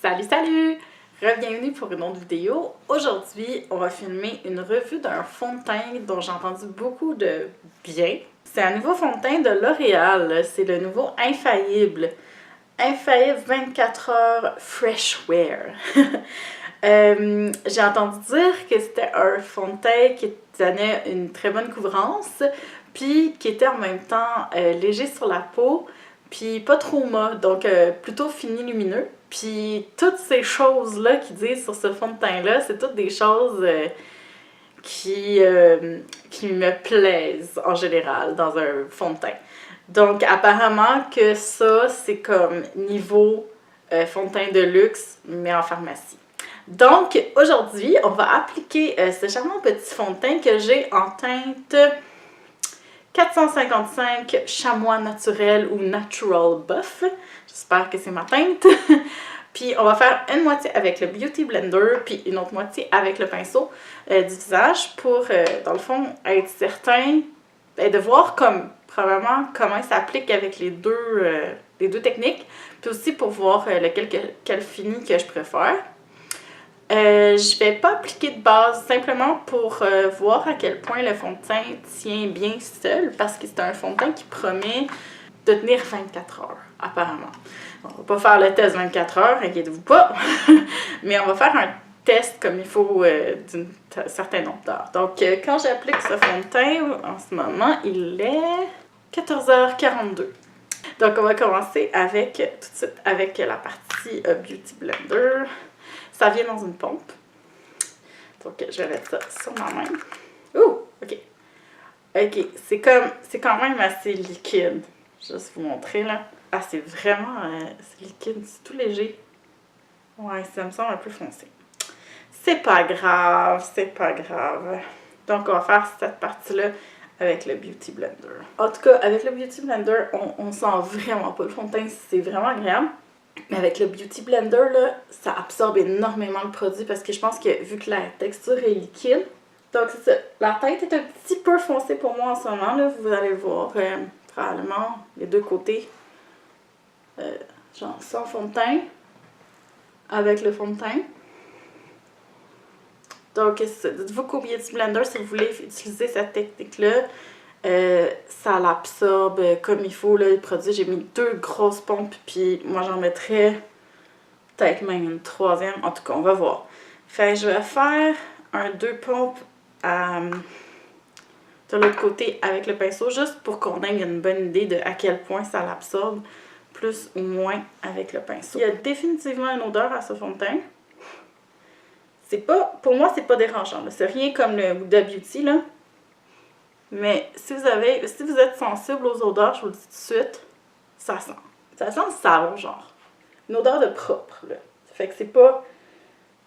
Salut, salut! Bienvenue pour une autre vidéo. Aujourd'hui, on va filmer une revue d'un fond de teint dont j'ai entendu beaucoup de bien. C'est un nouveau fond de teint de L'Oréal. C'est le nouveau Infaillible. Infaillible 24 heures Fresh Wear. J'ai entendu dire que c'était un fond de teint qui donnait une très bonne couvrance, puis qui était en même temps léger sur la peau, puis pas trop mat, donc plutôt fini lumineux. Puis toutes ces choses-là qu'ils disent sur ce fond de teint-là, c'est toutes des choses qui me plaisent en général dans un fond de teint. Donc apparemment que ça, c'est comme niveau fond de teint de luxe, mais en pharmacie. Donc aujourd'hui, on va appliquer ce charmant petit fond de teint que j'ai en teinte 455 chamois naturel ou natural buff. J'espère que c'est ma teinte. Puis on va faire une moitié avec le Beauty Blender, puis une autre moitié avec le pinceau du visage pour, dans le fond, être certain de voir probablement comment ça s'applique avec les deux techniques, puis aussi pour voir quel fini que je préfère. Je vais pas appliquer de base, simplement pour voir à quel point le fond de teint tient bien seul, parce que c'est un fond de teint qui promet de tenir 24 heures, apparemment. On va pas faire le test 24 heures, inquiétez-vous pas, mais on va faire un test comme il faut d'un certain nombre d'heures. Donc, quand j'applique ce fond de teint, en ce moment, il est 14h42. Donc, on va commencer tout de suite avec la partie Beauty Blender. Ça vient dans une pompe. Donc, je vais mettre ça sur ma main. Ouh! OK. OK. C'est quand même assez liquide. Je vais juste vous montrer, là. Ah, c'est vraiment c'est liquide. C'est tout léger. Ouais, ça me semble un peu foncé. C'est pas grave. C'est pas grave. Donc, on va faire cette partie-là avec le Beauty Blender. En tout cas, avec le Beauty Blender, on sent vraiment pas le fond de teint. C'est vraiment agréable. Mais avec le Beauty Blender, là, ça absorbe énormément le produit parce que je pense que vu que la texture est liquide, donc c'est ça. La teinte est un petit peu foncée pour moi en ce moment, là. Vous allez le voir probablement les deux côtés. Genre sans fond de teint, avec le fond de teint. Donc, dites-vous qu'au Beauty Blender, si vous voulez utiliser cette technique-là, ça l'absorbe comme il faut, là, le produit. J'ai mis 2 grosses pompes, puis moi j'en mettrais peut-être même une 3e. En tout cas, on va voir. Fait que je vais faire 2 pompes de l'autre côté avec le pinceau, juste pour qu'on ait une bonne idée de à quel point ça l'absorbe, plus ou moins avec le pinceau. Il y a définitivement une odeur à ce fond de teint. Pour moi, c'est pas dérangeant. C'est rien comme le Huda Beauty, là. Mais si vous êtes sensible aux odeurs, je vous le dis tout de suite, ça sent. Ça sent le savon, genre. Une odeur de propre, là. Ça fait que c'est pas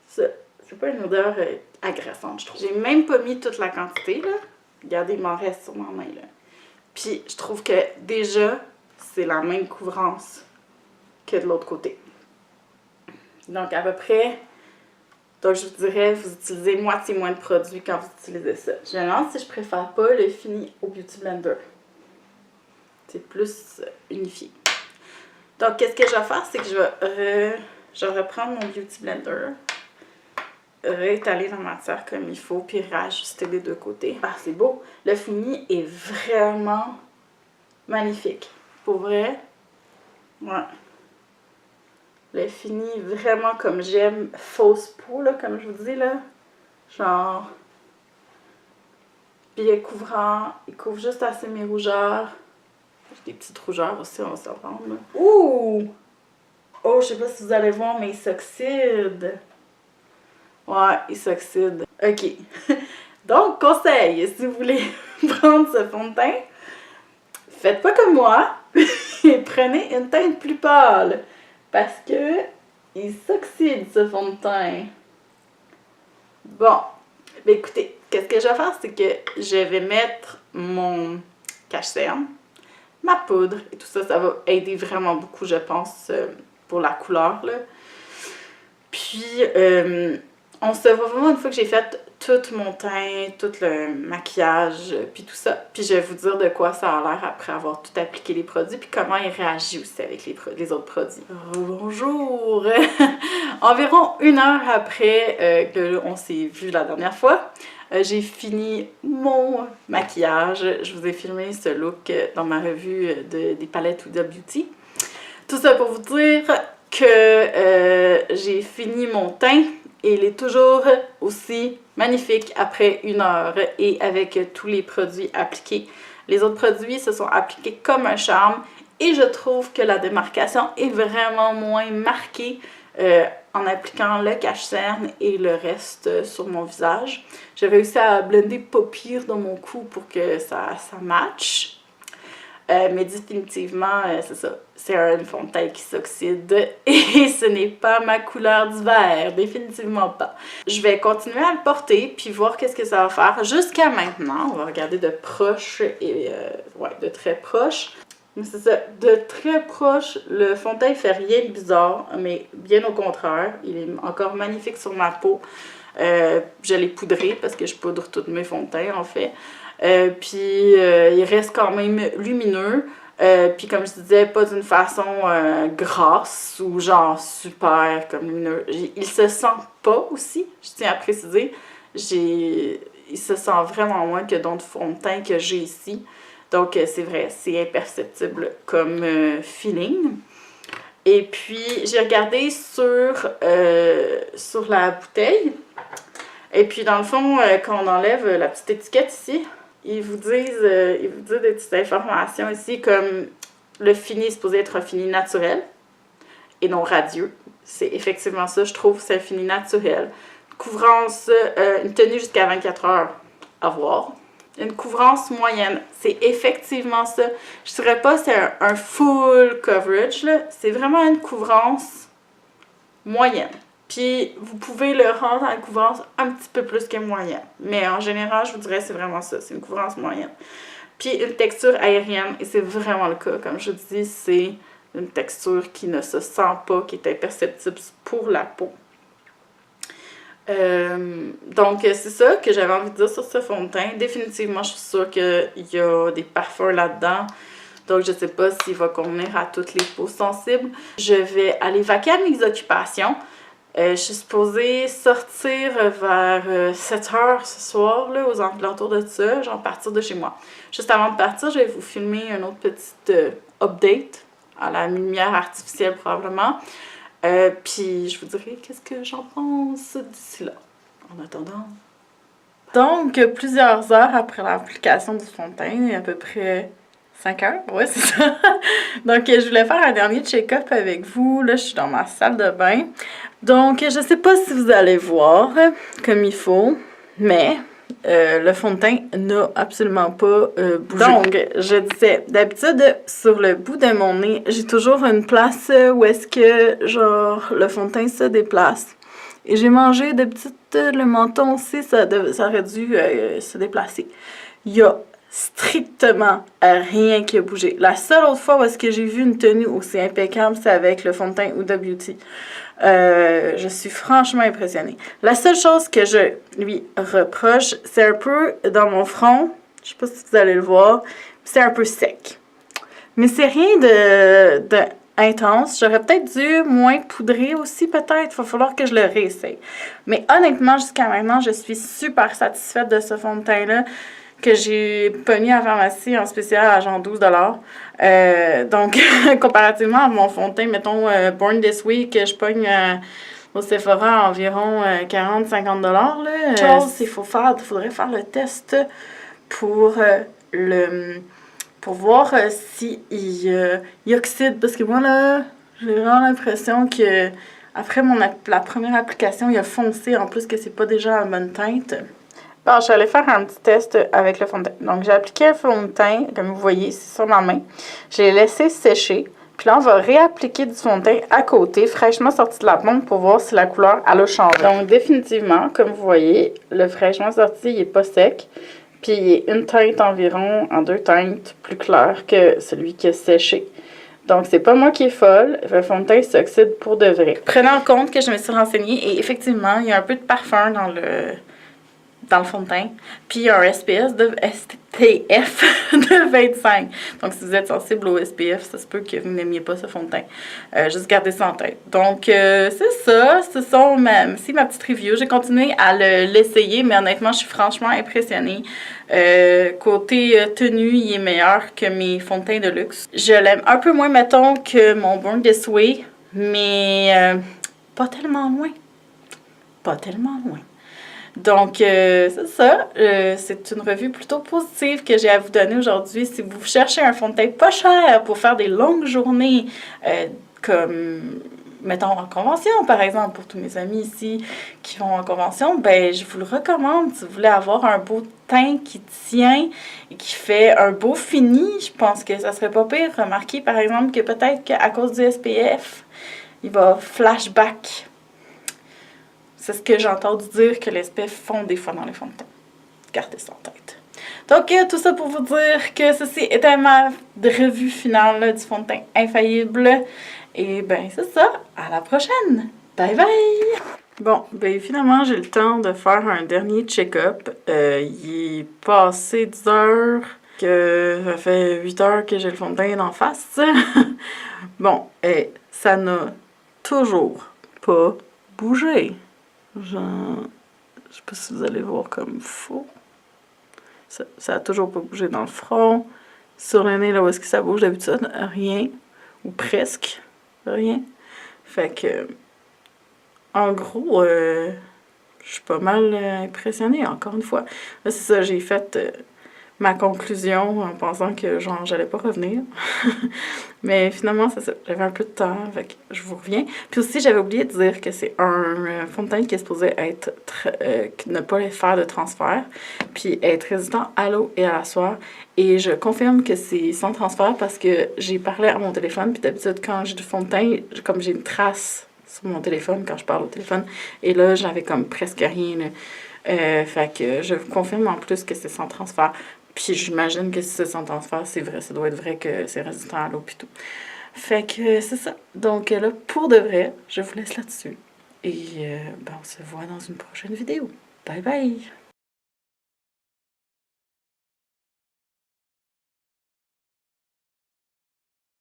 une odeur agressante, je trouve. J'ai même pas mis toute la quantité, là. Regardez, il m'en reste sur ma main, là. Puis, je trouve que déjà, c'est la même couvrance que de l'autre côté. Donc, à peu près... Donc, je vous dirais, vous utilisez moitié moins de produit quand vous utilisez ça. Je me demande si je préfère pas le fini au Beauty Blender. C'est plus unifié. Donc, qu'est-ce que je vais faire, c'est que je vais reprendre mon Beauty Blender, réétaler la matière comme il faut, puis réajuster des deux côtés. Ah, c'est beau! Le fini est vraiment magnifique. Pour vrai, ouais. Le fini vraiment comme j'aime, fausse peau, là, comme je vous dis, là. Genre, bien couvrant, il couvre juste assez mes rougeurs. J'ai des petites rougeurs aussi, on va s'en prendre, là. Ouh! Oh, je sais pas si vous allez voir, mais il s'oxyde. Ouais, il s'oxyde. OK. Donc, conseil, si vous voulez prendre ce fond de teint, faites pas comme moi et prenez une teinte plus pâle. Parce que il s'oxyde, ce fond de teint. Bon, ben écoutez, qu'est-ce que je vais faire, c'est que je vais mettre mon cache-cerne, ma poudre et tout ça. Ça va aider vraiment beaucoup, je pense, pour la couleur, là. Puis, on se voit vraiment une fois que j'ai fait tout mon teint, tout le maquillage, puis tout ça. Puis je vais vous dire de quoi ça a l'air après avoir tout appliqué les produits, puis comment il réagit aussi avec les autres produits. Bonjour! Environ 1 heure après qu'on s'est vu la dernière fois, j'ai fini mon maquillage. Je vous ai filmé ce look dans ma revue des palettes Huda Beauty. Tout ça pour vous dire que j'ai fini mon teint et il est toujours aussi magnifique après 1 heure et avec tous les produits appliqués. Les autres produits se sont appliqués comme un charme et je trouve que la démarcation est vraiment moins marquée en appliquant le cache-cerne et le reste sur mon visage. J'ai réussi à blender pas pire dans mon cou pour que ça matche. Mais définitivement, c'est ça, c'est un fond de teint qui s'oxyde et ce n'est pas ma couleur d'hiver, définitivement pas. Je vais continuer à le porter puis voir qu'est-ce que ça va faire jusqu'à maintenant. On va regarder de proche et de très proche. Mais c'est ça, de très proche, le fond de teint fait rien de bizarre, mais bien au contraire, il est encore magnifique sur ma peau. Je l'ai poudré parce que je poudre tous mes fonds de teint en fait. Il reste quand même lumineux. Puis comme je disais, pas d'une façon grasse ou genre super comme lumineux. Il se sent pas aussi, je tiens à préciser. Il se sent vraiment moins que d'autres fonds de teint que j'ai ici. Donc c'est vrai, c'est imperceptible comme feeling. Et puis j'ai regardé sur la bouteille. Et puis dans le fond, quand on enlève la petite étiquette ici, ils vous disent des petites informations ici comme le fini est supposé être un fini naturel et non radieux. C'est effectivement ça, je trouve, c'est un fini naturel. Couvrance, une tenue jusqu'à 24 heures à voir. Une couvrance moyenne, c'est effectivement ça. Je dirais pas c'est un full coverage, là. C'est vraiment une couvrance moyenne. Puis, vous pouvez le rendre en couvrance un petit peu plus que moyenne. Mais en général, je vous dirais c'est vraiment ça. C'est une couvrance moyenne. Puis, une texture aérienne. Et c'est vraiment le cas. Comme je vous dis, c'est une texture qui ne se sent pas, qui est imperceptible pour la peau. Donc, c'est ça que j'avais envie de dire sur ce fond de teint. Définitivement, je suis sûre qu'il y a des parfums là-dedans. Donc, je ne sais pas s'il va convenir à toutes les peaux sensibles. Je vais aller vaquer à mes occupations. Je suis supposée sortir vers 7 heures ce soir, là, aux alentours de ça, genre partir de chez moi. Juste avant de partir, je vais vous filmer une autre petite update à la lumière artificielle probablement. Puis je vous dirai qu'est-ce que j'en pense d'ici là. En attendant. Donc, plusieurs heures après l'application du fond de teint, à peu près 5 heures, ouais, c'est ça. Donc, je voulais faire un dernier check-up avec vous. Là, je suis dans ma salle de bain. Donc, je sais pas si vous allez voir comme il faut, mais le fond de teint n'a absolument pas bougé. Donc, je disais, d'habitude, sur le bout de mon nez, j'ai toujours une place où est-ce que, genre, le fond de teint se déplace. Et j'ai mangé d'habitude, le menton aussi, ça aurait dû se déplacer. Il y a strictement rien qui a bougé. La seule autre fois où est-ce que j'ai vu une tenue aussi impeccable, c'est avec le fond de teint Huda Beauty. Je suis franchement impressionnée. La seule chose que je lui reproche, c'est un peu dans mon front, je sais pas si vous allez le voir, c'est un peu sec. Mais c'est rien de intense. J'aurais peut-être dû moins poudrer aussi, peut-être. Il va falloir que je le réessaye. Mais honnêtement, jusqu'à maintenant, je suis super satisfaite de ce fond de teint-là que j'ai pogné à la pharmacie en spécial à genre 12 $. Donc, comparativement à mon fond de teint, mettons, Born This Week, je pogne au Sephora à environ 40-50 $. Il faudrait faire le test pour voir si il oxyde. Parce que moi, là, j'ai vraiment l'impression que après la première application, il a foncé. En plus que c'est pas déjà la bonne teinte. Bon, je suis allée faire un petit test avec le fond de teint. Donc, j'ai appliqué le fond de teint, comme vous voyez, c'est sur ma main. Je l'ai laissé sécher. Puis là, on va réappliquer du fond de teint à côté, fraîchement sorti de la pompe, pour voir si la couleur, elle a changé. Donc, définitivement, comme vous voyez, le fraîchement sorti, il n'est pas sec. Puis, il est une teinte environ, en 2 teintes, plus clair que celui qui est séché. Donc, c'est pas moi qui est folle. Le fond de teint s'oxyde pour de vrai. Prenez en compte que je me suis renseignée et effectivement, il y a un peu de parfum dans dans le fond de teint, puis un SPF de 25. Donc, si vous êtes sensible au SPF, ça se peut que vous n'aimiez pas ce fond de teint. Juste gardez ça en tête. Donc, c'est ça. C'est ma petite review. J'ai continué à l'essayer, mais honnêtement, je suis franchement impressionnée. Côté tenue, il est meilleur que mes fonds de teint de luxe. Je l'aime un peu moins, mettons, que mon Born This Way, mais pas tellement loin. Pas tellement loin. Donc, c'est ça. C'est une revue plutôt positive que j'ai à vous donner aujourd'hui. Si vous cherchez un fond de teint pas cher pour faire des longues journées, comme, mettons, en convention, par exemple, pour tous mes amis ici qui vont en convention, ben, je vous le recommande. Si vous voulez avoir un beau teint qui tient et qui fait un beau fini, je pense que ça serait pas pire. Remarquez, par exemple, que peut-être qu'à cause du SPF, il va flashback. C'est ce que j'ai entendu dire que les SPF font des fois dans les fonds de teint. Gardez ça en tête. Donc, tout ça pour vous dire que ceci était ma revue finale là, du fond de teint infaillible. Et ben c'est ça. À la prochaine. Bye bye! Bon, ben finalement, j'ai le temps de faire un dernier check-up. Il est passé 10 heures, que ça fait 8 heures que j'ai le fond de teint d'en face. Bon, et ça n'a toujours pas bougé. Genre, je sais pas si vous allez voir comme faux. Ça a toujours pas bougé dans le front. Sur le nez, là où est-ce que ça bouge d'habitude, rien. Ou presque rien. Fait que, en gros, je suis pas mal impressionnée, encore une fois. Là, c'est ça, j'ai fait ma conclusion en pensant que, genre, j'allais pas revenir. Mais finalement, c'est ça. J'avais un peu de temps, fait que je vous reviens. Puis aussi, j'avais oublié de dire que c'est un fond de teint qui est supposé être ne pas faire de transfert, puis être résistant à l'eau et à la sueur. Et je confirme que c'est sans transfert parce que j'ai parlé à mon téléphone, puis d'habitude, quand j'ai du fond de teint, comme j'ai une trace sur mon téléphone quand je parle au téléphone, et là, j'avais comme presque rien, là. Fait que je vous confirme en plus que c'est sans transfert. Puis j'imagine que si c'est sans transfert, c'est vrai, ça doit être vrai que c'est résistant à l'eau pis tout. Fait que c'est ça. Donc là, pour de vrai, je vous laisse là-dessus. Et ben, on se voit dans une prochaine vidéo. Bye bye!